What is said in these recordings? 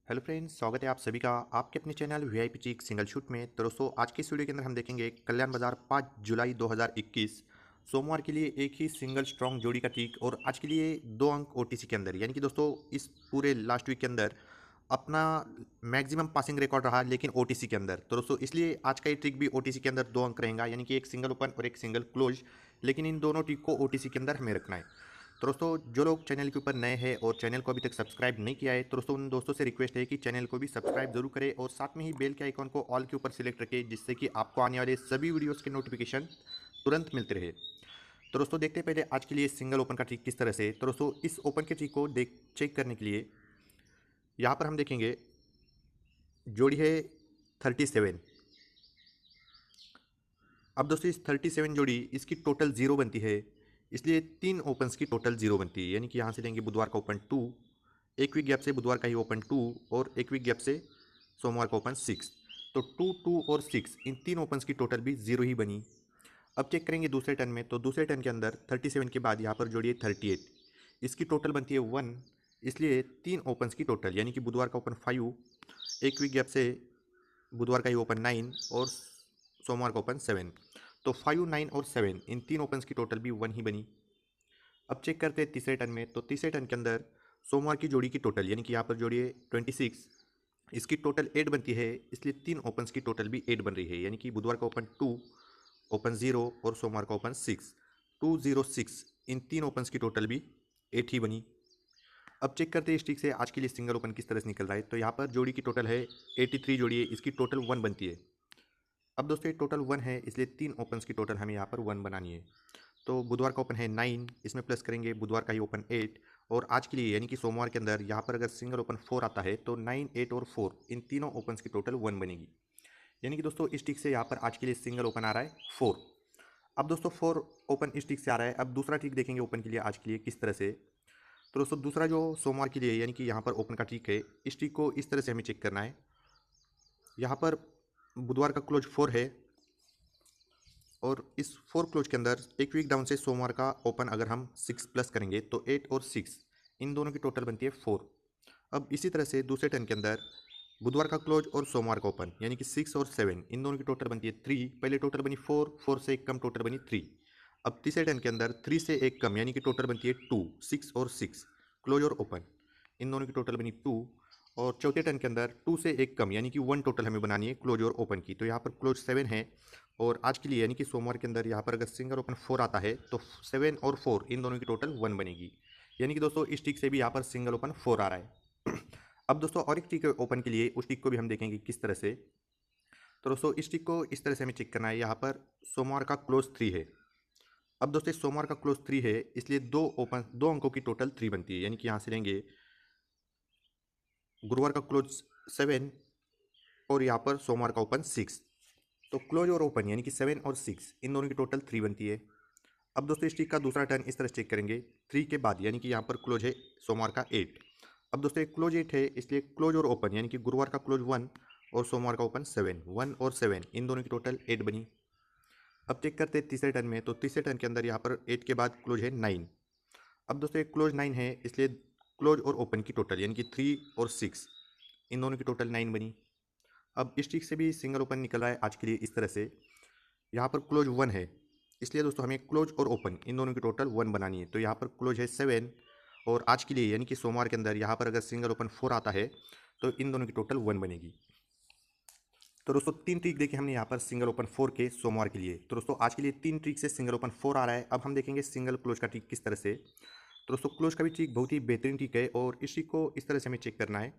Hello friends, स्वागत है आप सभी का आपके अपने चैनल वीआईपी चीक सिंगल शूट में। तो दोस्तों, आज की इस वीडियो के अंदर हम देखेंगे कल्याण बाजार 5 जुलाई 2021 सोमवार के लिए एक ही सिंगल स्ट्रॉन्ग जोड़ी का ट्रिक और आज के लिए 2 अंक ओटीसी के अंदर। यानी कि दोस्तों, इस पूरे लास्ट वीक के अंदर अपना मैक्सिमम पासिंग रिकॉर्ड रहा लेकिन ओटीसी के अंदर। तो दोस्तों, इसलिए आज का ये ट्रिक भी ओटीसी के अंदर 2 अंक रहेगा, यानी कि एक सिंगल ओपन और एक सिंगल क्लोज, लेकिन इन दोनों ट्रिक को ओटीसी के अंदर हमें रखना है। तो दोस्तों, जो लोग चैनल के ऊपर नए हैं और चैनल को अभी तक सब्सक्राइब नहीं किया है, तो दोस्तों उन दोस्तों से रिक्वेस्ट है कि चैनल को भी सब्सक्राइब जरूर करें और साथ में ही बेल के आइकॉन को ऑल के ऊपर सिलेक्ट रखें, जिससे कि आपको आने वाले सभी वीडियोस के नोटिफिकेशन तुरंत मिलते रहे। तो दोस्तों, देखते हैं पहले आज के लिए सिंगल ओपन का ट्रिक किस तरह से। तो दोस्तों, इस ओपन के ट्रिक को चेक करने के लिए यहाँ पर हम देखेंगे जोड़ी है 37। अब दोस्तों, इस 37 जोड़ी इसकी टोटल 0 बनती है, इसलिए 3 ओपन्स की टोटल 0 बनती है। यानी कि यहाँ से लेंगे बुधवार का ओपन 2, एक वीक गैप से बुधवार का ही ओपन 2 और एक वीक गैप से सोमवार का ओपन 6। तो 2, 2 और 6 इन 3 ओपन्स की टोटल भी 0 ही बनी। अब चेक करेंगे दूसरे टर्न में, तो दूसरे टर्न के अंदर 37 के बाद यहाँ पर जोड़िए 38, इसकी टोटल बनती है 1। इसलिए 3 ओपन्स की टोटल, यानी कि बुधवार का ओपन 5, एक वीक गैप से बुधवार का ही ओपन 9 और सोमवार का ओपन 7। तो 5, 9 और 7 इन 3 ओपन्स की टोटल भी 1 ही बनी। अब चेक करते हैं तीसरे टर्न में, तो तीसरे टर्न के अंदर सोमवार की जोड़ी की टोटल, यानी कि यहाँ पर जोड़ी है 26, इसकी टोटल 8 बनती है, इसलिए 3 ओपन्स की टोटल भी 8 बन रही है। यानी कि बुधवार का ओपन 2, ओपन 0 और सोमवार का ओपन 6, 2, 0, 6 इन 3 ओपन्स की टोटल भी 8 ही बनी। अब चेक करते हैं इस ट्रिक से आज के लिए सिंगल ओपन किस तरह से निकल रहा है। तो यहाँ पर जोड़ी की टोटल है 83 जोड़ी है, इसकी टोटल 1 बनती है। अब दोस्तों, ये टोटल 1 है, इसलिए 3 ओपन्स की टोटल हमें यहाँ पर 1 बनानी है। तो बुधवार का ओपन है 9, इसमें प्लस करेंगे बुधवार का ही ओपन 8, और आज के लिए यानी कि सोमवार के अंदर यहाँ पर अगर सिंगल ओपन 4 आता है तो 9, 8 और 4 इन तीनों ओपन्स की टोटल 1 बनेगी। यानी कि दोस्तों, इस ट्रिक से यहाँ पर आज के लिए सिंगल ओपन आ रहा है 4। अब दोस्तों, 4 ओपन इस ट्रिक से आ रहा है। अब दूसरा ट्रिक देखेंगे ओपन के लिए आज के लिए किस तरह से। तो दोस्तों, दूसरा जो सोमवार के लिए यानी कि यहाँ पर ओपन का ट्रिक है, इस ट्रिक को इस तरह से हमें चेक करना है। यहाँ पर बुधवार का क्लोज 4 है और इस 4 क्लोज के अंदर एक वीक डाउन से सोमवार का ओपन अगर हम 6 प्लस करेंगे तो 8 और 6 इन दोनों की टोटल बनती है 4। अब इसी तरह से दूसरे टर्न के अंदर बुधवार का क्लोज और सोमवार का ओपन, यानी कि 6 और 7 इन दोनों की टोटल बनती है 3। पहले टोटल बनी 4, 4 से एक कम टोटल बनी 3। अब तीसरे टर्न के अंदर 3 से एक कम, यानी कि टोटल बनती है 2, 6 और 6 क्लोज और ओपन इन दोनों की टोटल बनी 2। और चौथे टर्न के अंदर 2 से एक कम, यानी कि 1 टोटल हमें बनानी है क्लोज और ओपन की। तो यहाँ पर क्लोज 7 है, और आज के लिए यानी कि सोमवार के अंदर यहाँ पर अगर सिंगल ओपन 4 आता है तो 7 और 4 इन दोनों की टोटल 1 बनेगी। यानी कि दोस्तों, इस ट्रिक से भी यहाँ पर सिंगल ओपन 4 आ रहा है। अब दोस्तों, और एक ट्रिक ओपन के लिए, उस ट्रिक को भी हम देखेंगे किस तरह से। तो दोस्तों, इस ट्रिक को इस तरह से हमें चेक करना है। यहाँ पर सोमवार का क्लोज 3 है। अब दोस्तों, सोमवार का क्लोज 3 है, इसलिए 2 अंकों की टोटल 3 बनती है। यानी कि यहाँ से लेंगे गुरुवार का क्लोज 7 और यहाँ पर सोमवार का ओपन 6। तो क्लोज और ओपन यानी कि 7 और 6 इन दोनों की टोटल 3 बनती है। अब दोस्तों, इस ट्रिक का दूसरा टर्न इस तरह से चेक करेंगे 3 के बाद, यानी कि यहाँ पर क्लोज है सोमवार का 8। अब दोस्तों, एक क्लोज 8 है, इसलिए क्लोज और ओपन यानी कि गुरुवार का क्लोज 1 और सोमवार का ओपन 7, 1 और 7 इन दोनों की टोटल 8 बनी। अब चेक करते हैं तीसरे टर्न में, तो तीसरे टर्न के अंदर यहाँ पर 8 के बाद क्लोज है 9। अब दोस्तों, एक क्लोज 9 है, इसलिए क्लोज और ओपन की टोटल यानी कि 3 और 6 इन दोनों की टोटल 9 बनी। अब इस ट्रिक से भी सिंगल ओपन निकल रहा है आज के लिए इस तरह से। यहाँ पर क्लोज 1 है, इसलिए दोस्तों हमें क्लोज और ओपन इन दोनों की टोटल 1 बनानी है। तो यहाँ पर क्लोज है 7, और आज के लिए यानी कि सोमवार के अंदर यहाँ पर अगर सिंगल ओपन 4 आता है तो इन दोनों की टोटल 1 बनेगी। तो दोस्तों, 3 ट्रिक देखे हमने यहाँ पर सिंगल ओपन 4 के सोमवार के लिए। तो दोस्तों, आज के लिए 3 ट्रिक से सिंगल ओपन 4 आ रहा है। अब हम देखेंगे सिंगल क्लोज का ट्रिक किस तरह से। तो दोस्तों, क्लोज का भी ट्रिक बहुत ही बेहतरीन ट्रिक है, और इस ट्रिक को इस तरह से हमें चेक करना है।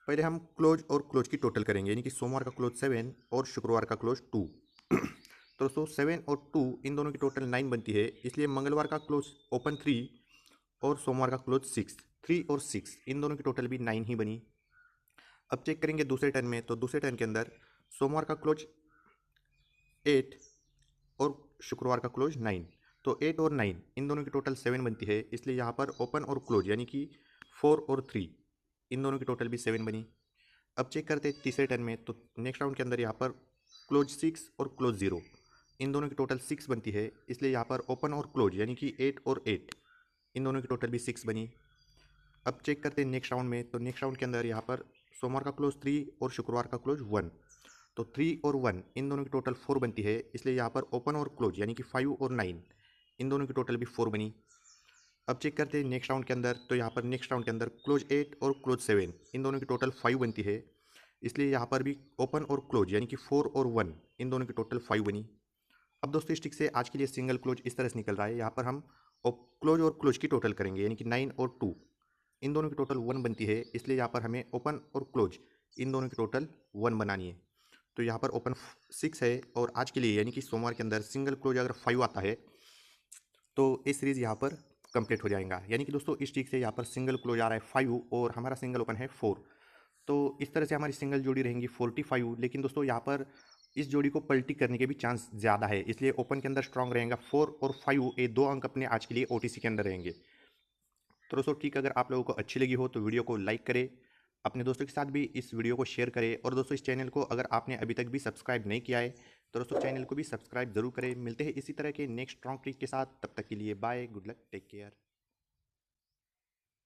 पहले हम क्लोज और क्लोज की टोटल करेंगे, यानी कि सोमवार का क्लोज 7 और शुक्रवार का क्लोज 2। तो दोस्तों, 7 और 2 इन दोनों की टोटल 9 बनती है, इसलिए मंगलवार का क्लोज ओपन 3 और सोमवार का क्लोज 6, 3 और 6 इन दोनों की टोटल भी 9 ही बनी। अब चेक करेंगे दूसरे टर्न में, तो दूसरे टर्न के अंदर सोमवार का क्लोज 8 और शुक्रवार का क्लोज 9। तो 8 और 9 इन दोनों की टोटल 7 बनती है, इसलिए यहाँ पर ओपन और क्लोज यानी कि 4 और 3 इन दोनों की टोटल भी 7 बनी। अब चेक करते हैं तीसरे टर्न में, तो नेक्स्ट राउंड के अंदर यहाँ पर क्लोज 6 और क्लोज 0 इन दोनों की टोटल 6 बनती है, इसलिए यहाँ पर ओपन और क्लोज यानी कि 8 और 8 इन दोनों की टोटल भी 6 बनी। अब चेक करते हैं नेक्स्ट राउंड में, तो नेक्स्ट राउंड के अंदर यहाँ पर सोमवार का क्लोज 3 और शुक्रवार का क्लोज 1। तो 3 और 1 इन दोनों की टोटल 4 बनती है, इसलिए यहाँ पर ओपन और क्लोज यानी कि 5 और 9 इन दोनों की टोटल भी 4 बनी। अब चेक करते हैं नेक्स्ट राउंड के अंदर, तो यहाँ पर नेक्स्ट राउंड के अंदर क्लोज 8 और क्लोज 7 इन दोनों की टोटल 5 बनती है, इसलिए यहाँ पर भी ओपन और क्लोज यानी कि 4 और 1 इन दोनों की टोटल 5 बनी। अब दोस्तों इस ट्रिक से आज के लिए सिंगल क्लोज इस तरह से निकल रहा है, यहाँ पर हम क्लोज और क्लोज की टोटल करेंगे यानी कि 9 और 2 इन दोनों की टोटल 1 बनती है, इसलिए यहाँ पर हमें ओपन और क्लोज इन दोनों की टोटल 1 बनानी है। तो यहाँ पर ओपन 6 है और आज के लिए यानी कि सोमवार के अंदर सिंगल क्लोज अगर 5 आता है तो ये सीरीज़ यहाँ पर कंप्लीट हो जाएगा। यानी कि दोस्तों इस ट्रिक से यहाँ पर सिंगल क्लोज आ रहा है 5 और हमारा सिंगल ओपन है 4। तो इस तरह से हमारी सिंगल जोड़ी रहेंगी 45। लेकिन दोस्तों यहाँ पर इस जोड़ी को पलटी करने के भी चांस ज़्यादा है, इसलिए ओपन के अंदर स्ट्रांग रहेगा 4 और 5, ये 2 अंक अपने आज के लिए ओटीसी के अंदर रहेंगे। तो दोस्तों ठीक, अगर आप लोगों को अच्छी लगी हो तो वीडियो को लाइक करें, अपने दोस्तों के साथ भी इस वीडियो को शेयर करें, और दोस्तों इस चैनल को अगर आपने अभी तक भी सब्सक्राइब नहीं किया है तो दोस्तों चैनल को भी सब्सक्राइब जरूर करें। मिलते हैं इसी तरह के नेक्स्ट स्ट्रॉन्ग ट्रिक के साथ, तब तक के लिए bye, good luck, take care.